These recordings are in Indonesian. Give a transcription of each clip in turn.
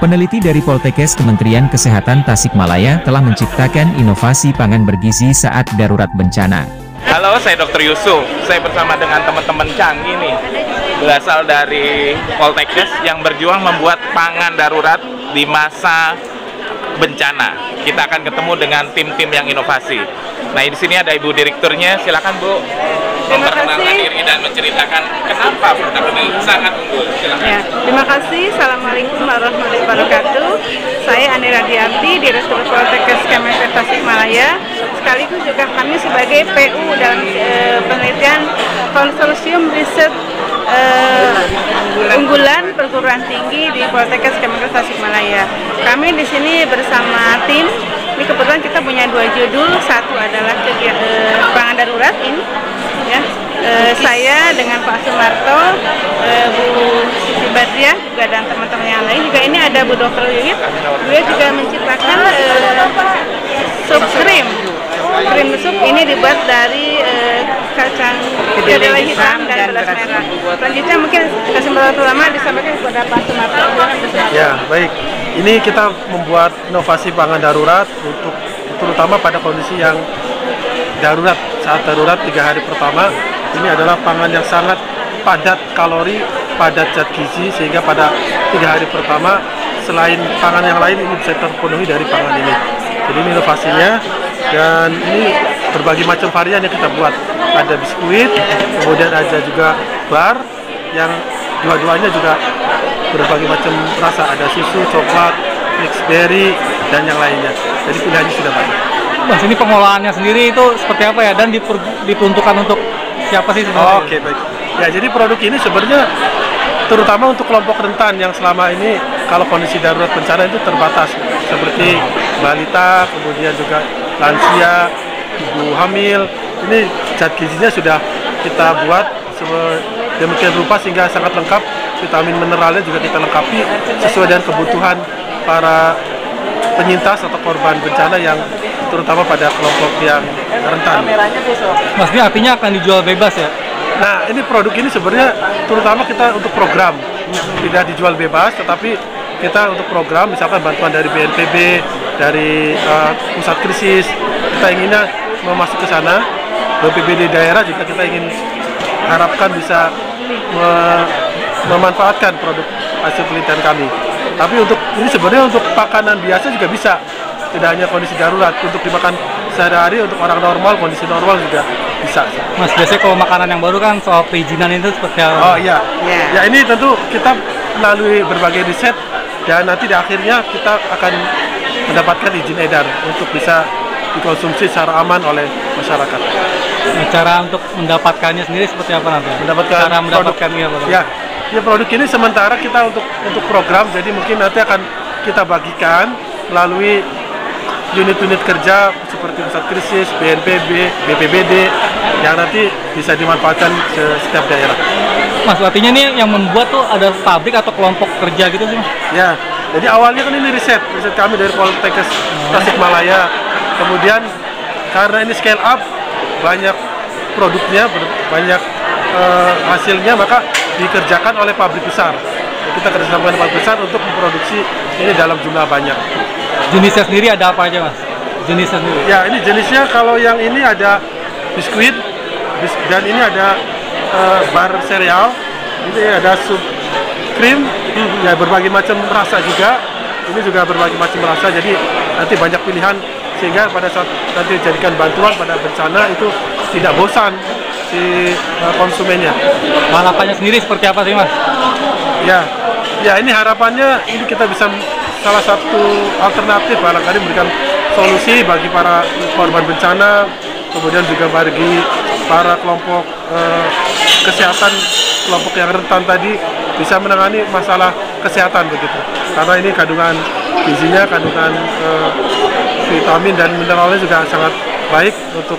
Peneliti dari Poltekkes Kementerian Kesehatan Tasikmalaya telah menciptakan inovasi pangan bergizi saat darurat bencana. Halo, saya Dr. Yusuf. Saya bersama dengan teman-teman canggih nih, berasal dari Poltekkes yang berjuang membuat pangan darurat di masa bencana. Kita akan ketemu dengan tim-tim yang inovasi. Nah, di sini ada Ibu Direkturnya. Silakan, Bu, memperkenalkan diri dan menceritakan kenapa produk ini sangat unggul. Silakan. Ya, terima kasih. Assalamualaikum warahmatullahi wabarakatuh. Saya Ani Radianti, Direktur Poltekkes Kemenkes Tasikmalaya. Sekaligus juga kami sebagai PU dalam penelitian konsorsium riset unggulan perguruan tinggi di Poltekkes Kemenkes Tasikmalaya. Kami di sini bersama tim. Ini kebetulan kita punya dua judul. Satu adalah pangan darurat ini, ya. Saya dengan Pak Sumarto, Bu Siti Badriah juga dan teman-teman yang lain juga. Ini ada Bu Dr. Yuyit. Beliau juga menciptakan sup krim. Krim sup ini dibuat dari kacang kedelai hitam dan beras merah. Selanjutnya mungkin kesempatan pertama disampaikan kepada Pak Sumarto. Ya, baik. Ini kita membuat inovasi pangan darurat untuk terutama pada kondisi yang darurat. Saat darurat 3 hari pertama, ini adalah pangan yang sangat padat kalori, padat zat gizi, sehingga pada 3 hari pertama selain pangan yang lain ini bisa terpenuhi dari pangan ini. Jadi ini inovasinya, dan ini berbagai macam varian yang kita buat. Ada biskuit, kemudian ada juga bar yang dua-duanya juga berbagai macam rasa, ada susu, coklat, mixed berry, dan yang lainnya. Jadi pilihannya sudah banyak. Mas, ini pengolahannya sendiri itu seperti apa ya, dan diperuntukkan untuk siapa sih sebenarnya? Oke, baik. Ya, jadi produk ini sebenarnya terutama untuk kelompok rentan yang selama ini kalau kondisi darurat bencana itu terbatas, seperti balita, kemudian juga lansia, ibu hamil. Ini zat gizinya sudah kita buat demikian rupa sehingga sangat lengkap. Vitamin mineralnya juga kita lengkapi sesuai dengan kebutuhan para penyintas atau korban bencana yang terutama pada kelompok yang rentan. Mas, ini artinya akan dijual bebas ya? Nah, ini produk ini sebenarnya terutama kita untuk program, tidak dijual bebas, tetapi kita untuk program, misalkan bantuan dari BNPB, dari pusat krisis, kita inginnya masuk ke sana. BPBD daerah juga kita ingin harapkan bisa memanfaatkan produk hasil penelitian kami. Tapi untuk ini sebenarnya untuk makanan biasa juga bisa, tidak hanya kondisi darurat, untuk dimakan sehari-hari untuk orang normal, kondisi normal juga bisa. Mas, biasanya kalau makanan yang baru kan soal perizinan itu seperti apa? Oh iya, ya ini tentu kita melalui berbagai riset dan nanti di akhirnya kita akan mendapatkan izin edar untuk bisa dikonsumsi secara aman oleh masyarakat. Nah, cara untuk mendapatkannya sendiri seperti apa nanti? Cara mendapatkannya apa? Ya produk ini sementara kita untuk program, jadi mungkin nanti akan kita bagikan melalui unit-unit kerja seperti pusat krisis, BNPB, BPBD yang nanti bisa dimanfaatkan setiap daerah. Mas, artinya nih yang membuat tuh ada pabrik atau kelompok kerja gitu sih, Mas? Ya, jadi awalnya kan ini riset kami dari Poltekkes Tasikmalaya. Kemudian karena ini scale up, banyak produknya, banyak hasilnya, maka dikerjakan oleh pabrik besar. Kita kerjasama dengan pabrik besar untuk memproduksi ini dalam jumlah banyak. Jenisnya sendiri ada apa aja, Mas? Jenisnya sendiri? Ya, ini jenisnya kalau yang ini ada biskuit, dan ini ada bar sereal, ini ada sup krim, ya berbagai macam rasa juga. Ini juga berbagai macam rasa, jadi nanti banyak pilihan sehingga pada saat nanti dijadikan bantuan pada bencana itu tidak bosan si konsumennya. Harapannya sendiri seperti apa sih, Mas? Ya ini harapannya ini kita bisa salah satu alternatif barangkali memberikan solusi bagi para korban bencana, kemudian juga bagi para kelompok kesehatan, kelompok yang rentan tadi bisa menangani masalah kesehatan begitu. Karena ini kandungan gizinya, kandungan vitamin dan mineralnya juga sangat baik untuk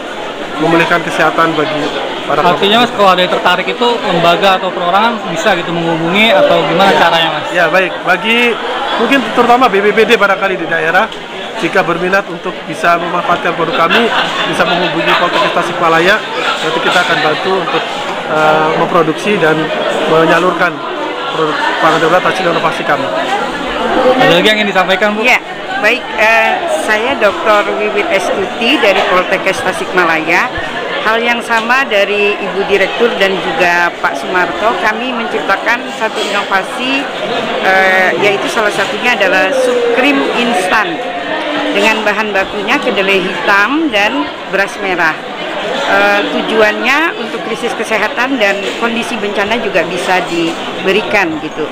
memulihkan kesehatan bagi para kelompok. Artinya, Mas, kalau ada yang tertarik itu lembaga atau perorangan bisa gitu menghubungi atau gimana caranya, Mas? Ya, baik. Bagi mungkin terutama BPBD barangkali di daerah, jika berminat untuk bisa memanfaatkan produk kami, bisa menghubungi Poltekkes Tasikmalaya. Nanti kita akan bantu untuk memproduksi dan menyalurkan produk pangan darurat hasil inovasi kami. Ada lagi yang ingin disampaikan, Bu? Ya, baik. Saya Dr. Wiwit Estuti dari Poltekkes Tasikmalaya. Hal yang sama dari Ibu Direktur dan juga Pak Sumarto, kami menciptakan satu inovasi, yaitu salah satunya adalah sup krim instan dengan bahan bakunya kedelai hitam dan beras merah. Tujuannya untuk krisis kesehatan dan kondisi bencana juga bisa diberikan gitu.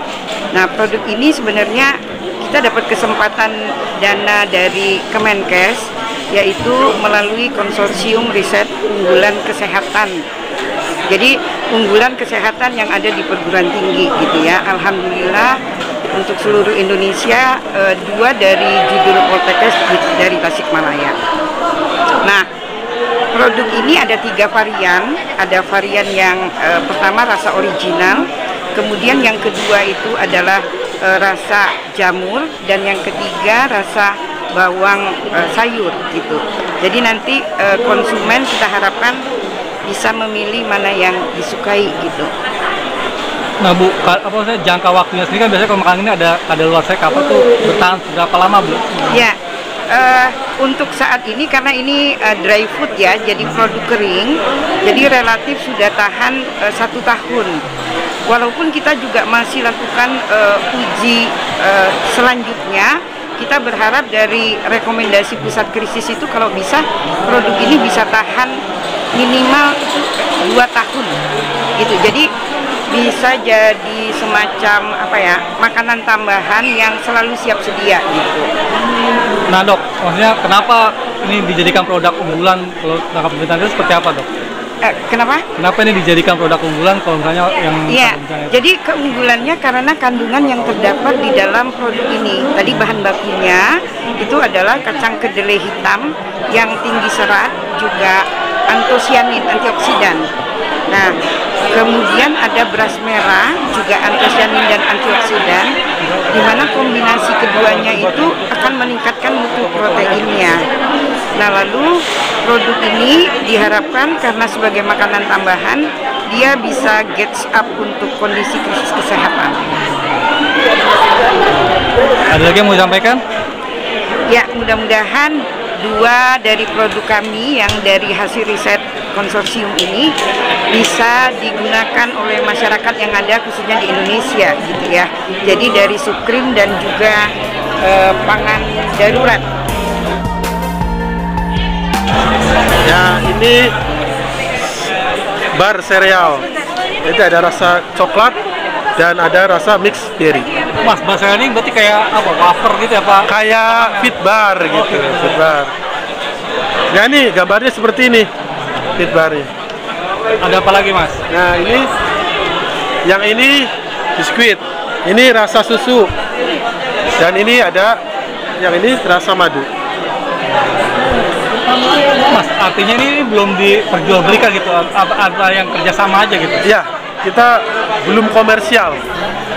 Nah, produk ini sebenarnya kita dapat kesempatan dana dari Kemenkes, yaitu melalui konsorsium riset unggulan kesehatan. Jadi unggulan kesehatan yang ada di perguruan tinggi gitu ya. Alhamdulillah untuk seluruh Indonesia 2 dari judul Poltekkes dari Tasikmalaya. Nah, produk ini ada 3 varian. Ada varian yang pertama rasa original, kemudian yang kedua itu adalah rasa jamur, dan yang ketiga rasa bawang sayur gitu. Jadi nanti konsumen kita harapkan bisa memilih mana yang disukai gitu. Nah, Bu, jangka waktunya sendiri kan biasanya kalau makanan ini ada luar saya kapan tuh bertahan berapa lama, Bu? Ya, untuk saat ini karena ini dry food ya, jadi produk kering, jadi relatif sudah tahan 1 tahun. Walaupun kita juga masih lakukan uji selanjutnya, kita berharap dari rekomendasi pusat krisis itu kalau bisa produk ini bisa tahan minimal 2 tahun gitu. Jadi bisa jadi semacam apa ya, makanan tambahan yang selalu siap sedia gitu. Nah, Dok, maksudnya kenapa ini dijadikan produk unggulan kalau tangkap bencana itu seperti apa, Dok? Kenapa? Kenapa ini dijadikan produk unggulan kalau misalnya yang Iya, jadi keunggulannya karena kandungan yang terdapat di dalam produk ini. Tadi bahan bakunya itu adalah kacang kedelai hitam yang tinggi serat, juga antosianin, antioksidan. Nah, kemudian ada beras merah, juga antosianin dan antioksidan, di mana kombinasi keduanya itu akan meningkatkan mutu proteinnya. Nah, lalu produk ini diharapkan karena sebagai makanan tambahan, dia bisa gets up untuk kondisi krisis kesehatan. Ada lagi yang mau disampaikan? Ya, mudah-mudahan 2 dari produk kami yang dari hasil riset konsorsium ini bisa digunakan oleh masyarakat yang ada khususnya di Indonesia gitu ya. Jadi dari sup krim dan juga pangan darurat. Ya, ini bar sereal. Jadi ada rasa coklat dan ada rasa mix berry. Mas, bar sereal ini berarti kayak apa? Wafer gitu ya, Pak? Kayak fit bar gitu, fit bar. Ya, ini gambarnya seperti ini, fit barnya. Ada apa lagi, Mas? Nah, yang ini biskuit. Ini rasa susu. Dan ini ada yang ini rasa madu. Mas, artinya ini belum diperjualbelikan gitu, apa yang kerjasama aja gitu? Ya, kita belum komersial,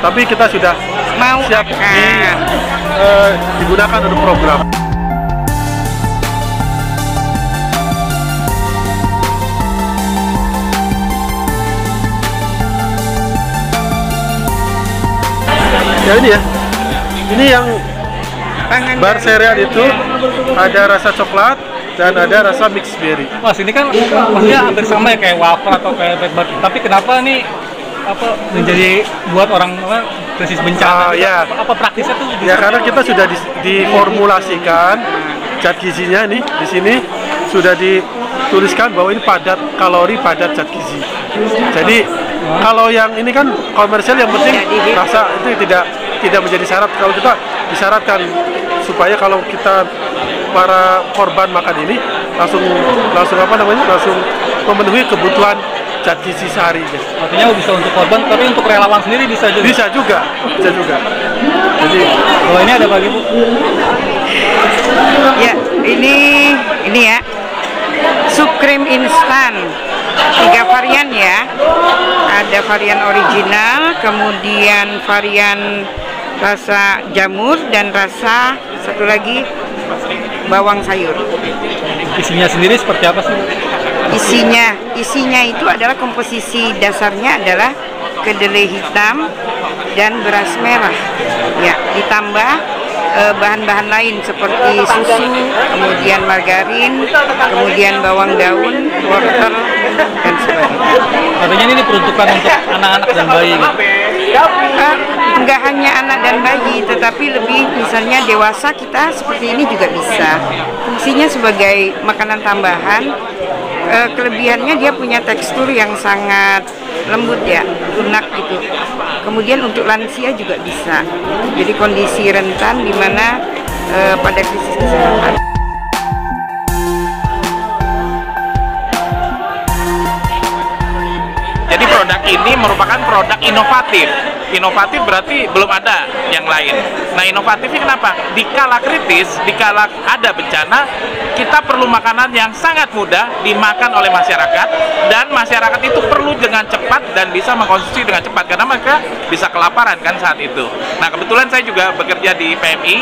tapi kita sudah Mau siap digunakan untuk program. Ya, ini ya, ini yang bar sereal itu ada rasa coklat dan ada rasa mix berry. Mas, ini kan maksudnya hampir sama ya kayak wafer atau kayak bar, tapi kenapa nih menjadi buat orang krisis bencana? Ya. Apa praktisnya tuh? Ya, karena kita sudah diformulasikan zat gizinya nih di sini sudah dituliskan bahwa ini padat kalori, padat zat gizi. Jadi kalau yang ini kan komersial, yang penting rasa itu tidak menjadi syarat. Kalau kita disyaratkan supaya kalau kita para korban makan ini langsung memenuhi kebutuhan zat gizi sehari. Artinya bisa untuk korban, tapi untuk relawan sendiri bisa juga. Bisa juga. Jadi kalau ini ada bagi Bu. Ya, ini ya. Sup krim instan. 3 varian ya. Ada varian original, kemudian varian rasa jamur, dan rasa satu lagi bawang sayur. Isinya sendiri seperti apa sih? Isinya itu adalah komposisi dasarnya adalah kedelai hitam, dan beras merah. Ya, ditambah bahan-bahan lain seperti susu, kemudian margarin, kemudian bawang daun, wortel, dan sebagainya. Artinya ini diperuntukkan untuk anak-anak dan bayi gitu? Enggak hanya anak dan bayi, tetapi lebih misalnya dewasa kita seperti ini juga bisa. Fungsinya sebagai makanan tambahan. Kelebihannya dia punya tekstur yang sangat lembut ya, lunak gitu. Kemudian untuk lansia juga bisa. Jadi kondisi rentan di mana pada krisis kesehatan. Jadi produk ini merupakan produk inovatif. Inovatif berarti belum ada yang lain. Nah, inovatifnya kenapa? Di kala kritis, di kala ada bencana, kita perlu makanan yang sangat mudah dimakan oleh masyarakat, dan masyarakat itu perlu dengan cepat dan bisa mengkonsumsi dengan cepat karena mereka bisa kelaparan kan saat itu. Nah, kebetulan saya juga bekerja di PMI.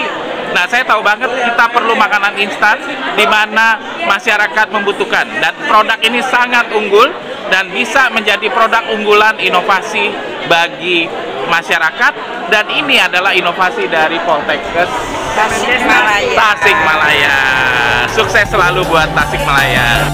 Nah, saya tahu banget kita perlu makanan instan di mana masyarakat membutuhkan, dan produk ini sangat unggul dan bisa menjadi produk unggulan inovasi bagi masyarakat, dan ini adalah inovasi dari Poltekkes Tasikmalaya. Tasikmalaya. Sukses selalu buat Tasikmalaya.